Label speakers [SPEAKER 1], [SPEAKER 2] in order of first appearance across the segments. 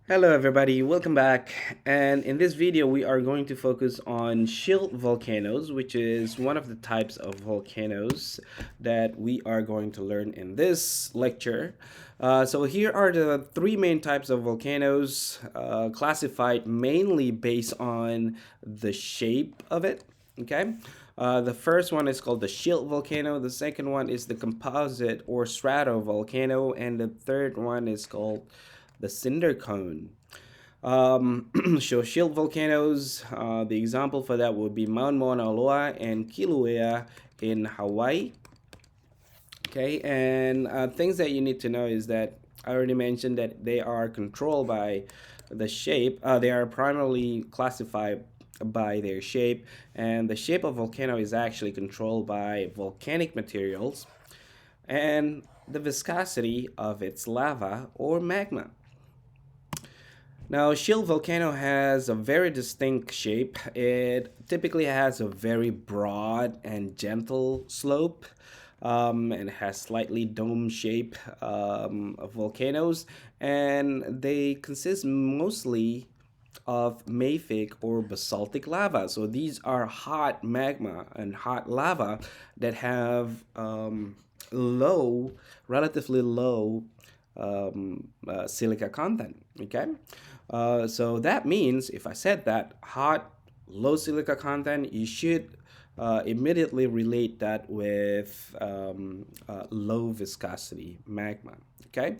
[SPEAKER 1] Hello everybody, welcome back. And in this video we are going to focus on shield volcanoes, which is one of the types of volcanoes that we are going to learn in this lecture. So here are the three main types of volcanoes, classified mainly based on the shape of it. Okay. The first one is called the shield volcano. The second one is the composite or stratovolcano, and the third one is called the cinder cone. So shield volcanoes, the example for that would be Mount Mauna Loa and Kilauea in Hawaii. Okay, and things that you need to know is that I already mentioned that they are controlled by the shape. They are primarily classified by their shape, and the shape of volcano is actually controlled by volcanic materials and the viscosity of its lava or magma. Now, Shield Volcano has a very distinct shape. It typically has a very broad and gentle slope, and has slightly dome shape of volcanoes, and they consist mostly of mafic or basaltic lava. So these are hot magma and hot lava that have low, relatively low silica content. Okay, so that means if I said that hot, low silica content, you should immediately relate that with low viscosity magma. Okay,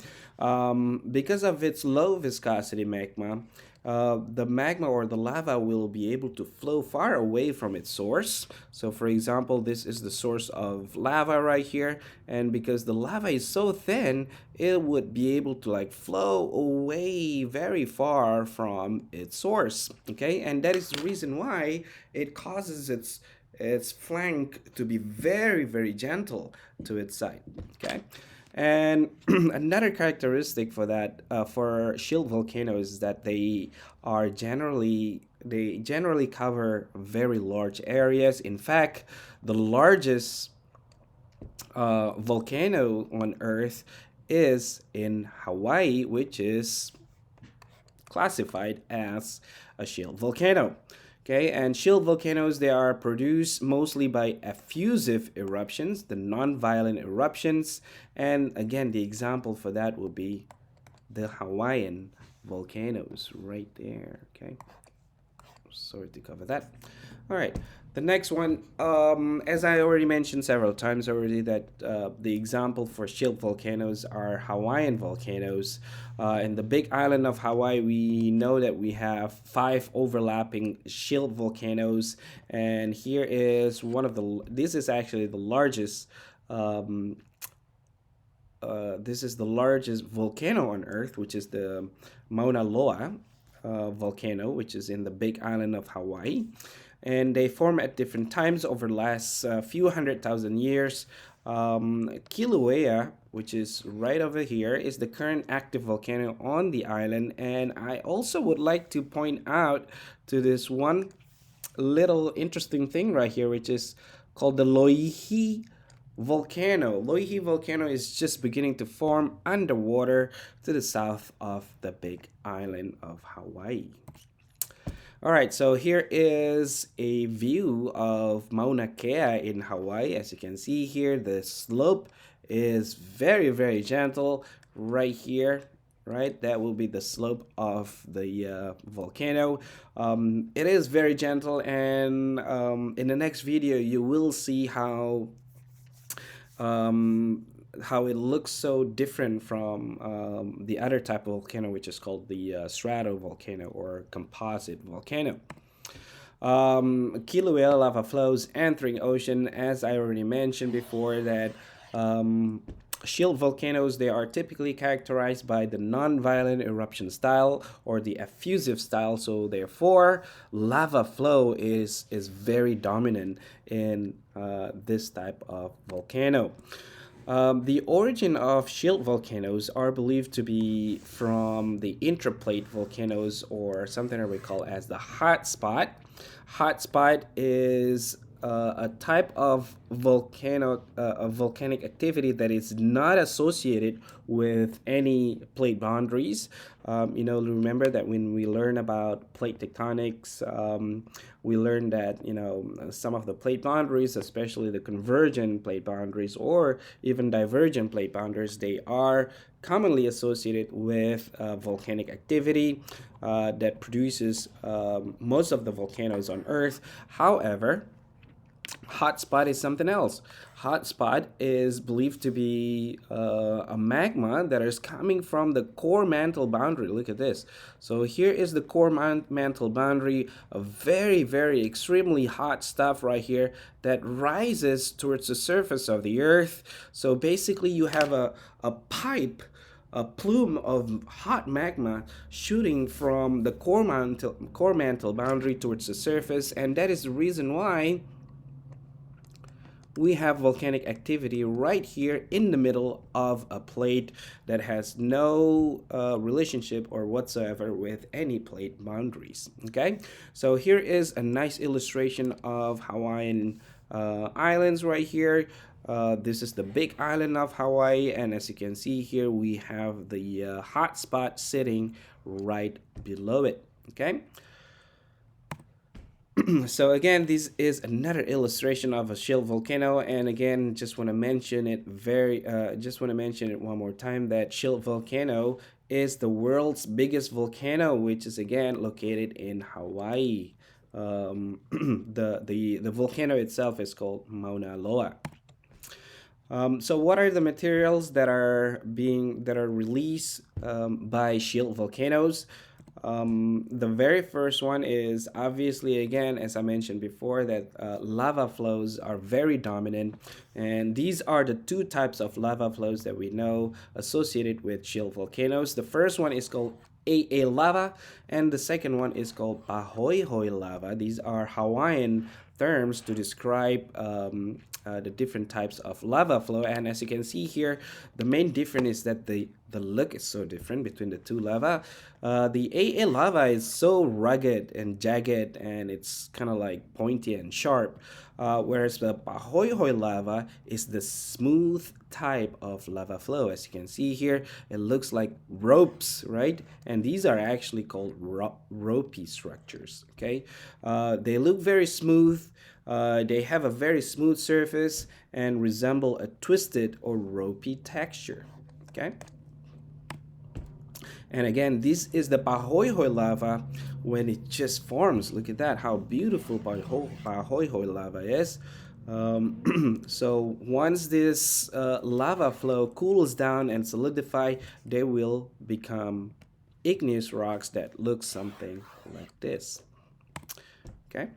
[SPEAKER 1] because of its low viscosity magma, the magma or the lava will be able to flow far away from its source. So, for example, this is the source of lava right here, and because the lava is so thin, it would be able to like flow away very far from its source. Okay, and that is the reason why it causes its flank to be very gentle to its side. Okay, and another characteristic for that for shield volcanoes is that they generally cover very large areas. In fact, the largest volcano on Earth is in Hawaii, which is classified as a shield volcano. Okay, and shield volcanoes, they are produced mostly by effusive eruptions, the non-violent eruptions. And again, the example for that would be the Hawaiian volcanoes right there. Okay, sorry to cover that. All right, the next one, as I already mentioned several times already, that the example for shield volcanoes are Hawaiian volcanoes. In the big island of Hawaii, we know that we have five overlapping shield volcanoes, and here is one of the. This is actually the largest. This is the largest volcano on Earth, which is the Mauna Loa volcano, which is in the big island of Hawaii. And they form at different times over the last few 100,000 years. Kilauea, which is right over here, is the current active volcano on the island. And I also would like to point out to this one little interesting thing right here, which is called the Loihi volcano. Loihi volcano is just beginning to form underwater to the south of the big island of Hawaii. All right, so here is a view of Mauna Kea in Hawaii. As you can see here, the slope is very gentle right here. Right, that will be the slope of the volcano. It is very gentle, and in the next video, you will see um, how it looks so different from the other type of volcano, which is called the stratovolcano or composite volcano. Kilauea lava flows entering ocean, as I already mentioned before, that shield volcanoes, they are typically characterized by the non-violent eruption style or the effusive style. So therefore, lava flow is very dominant in this type of volcano. The origin of shield volcanoes are believed to be from the intraplate volcanoes, or something that we call as the hot spot. Hot spot is a type of volcanic activity that is not associated with any plate boundaries. Remember that when we learn about plate tectonics, we learned that some of the plate boundaries, especially the convergent plate boundaries or even divergent plate boundaries, they are commonly associated with volcanic activity that produces most of the volcanoes on Earth. However, hotspot is something else. Hotspot is believed to be a magma that is coming from the core mantle boundary. Look at this. So here is the core mantle boundary, a very, very extremely hot stuff right here that rises towards the surface of the Earth. So basically you have a pipe, a plume of hot magma shooting from the core mantle boundary towards the surface, and that is the reason why we have volcanic activity right here in the middle of a plate that has no relationship or whatsoever with any plate boundaries. Okay, so here is a nice illustration of Hawaiian islands right here. This is the big island of Hawaii, and as you can see here, we have the hot spot sitting right below it. Okay. So again, this is another illustration of a shield volcano, and again, just want to mention it one more time that shield volcano is the world's biggest volcano, which is again located in Hawaii. The volcano itself is called Mauna Loa. So what are the materials that are released by shield volcanoes? The very first one is obviously, again, as I mentioned before, that lava flows are very dominant, and these are the two types of lava flows that we know associated with shield volcanoes. The first one is called AA lava, and the second one is called Pahoehoe lava. These are Hawaiian terms to describe the different types of lava flow, and as you can see here, the main difference is that the look is so different between the two lava. The AA lava is so rugged and jagged, and it's kind of like pointy and sharp, whereas the Pahoehoe lava is the smooth type of lava flow. As you can see here, it looks like ropes, right? And these are actually called ropey structures. Okay, they look very smooth. They have a very smooth surface and resemble a twisted or ropey texture. Okay. And again, this is the Pahoehoe lava when it just forms. Look at that, how beautiful Pahoehoe lava is. So once this lava flow cools down and solidify, they will become igneous rocks that look something like this. Okay.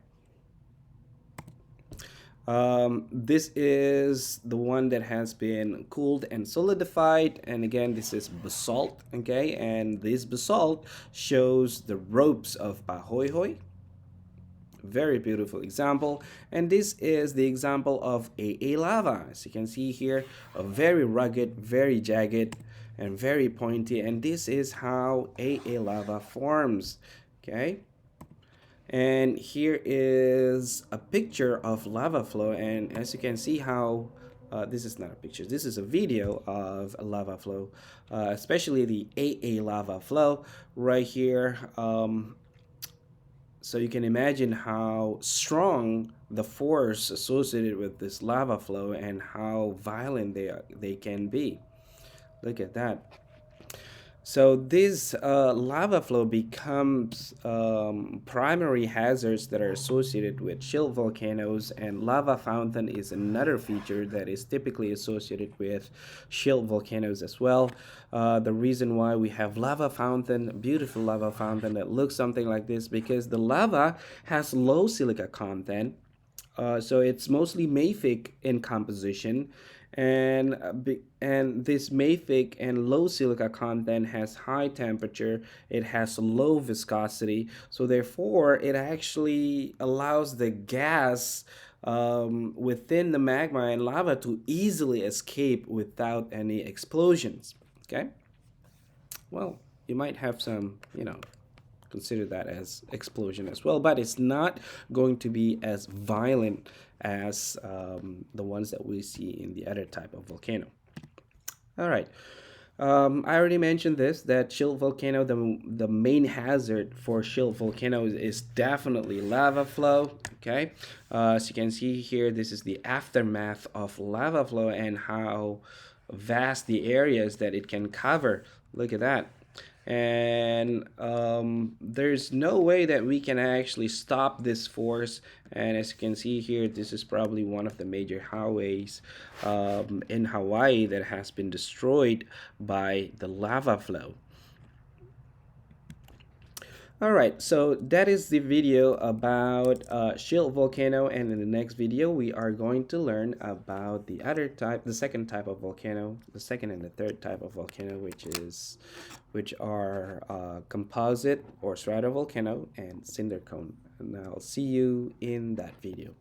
[SPEAKER 1] This is the one that has been cooled and solidified, and again, this is basalt. Okay, and this basalt shows the ropes of Pahoehoe. Very beautiful example, and this is the example of AA lava. As you can see here, a very rugged, very jagged, and very pointy, and this is how AA lava forms. Okay. And here is a picture of lava flow, and as you can see how this is not a picture, this is a video of a lava flow, especially the AA lava flow right here. So you can imagine how strong the force associated with this lava flow and how violent they can be. Look at that. So this lava flow becomes primary hazards that are associated with shield volcanoes, and lava fountain is another feature that is typically associated with shield volcanoes as well. The reason why we have lava fountain, a beautiful lava fountain that looks something like this, because the lava has low silica content. So it's mostly mafic in composition, and this mafic and low silica content has high temperature. It has low viscosity, so therefore it actually allows the gas within the magma and lava to easily escape without any explosions. Okay, well, you might have some consider that as explosion as well, but it's not going to be as violent as the ones that we see in the other type of volcano. All right. I already mentioned this, that shield volcano, the main hazard for shield volcanoes is definitely lava flow. Okay, as you can see here, this is the aftermath of lava flow and how vast the areas that it can cover. Look at that. And there's no way that we can actually stop this force. And as you can see here, this is probably one of the major highways in Hawaii that has been destroyed by the lava flow. All right, so that is the video about shield volcano, and in the next video we are going to learn about the other type, the second type of volcano, the second and the third type of volcano, which are composite or stratovolcano and cinder cone. And I'll see you in that video.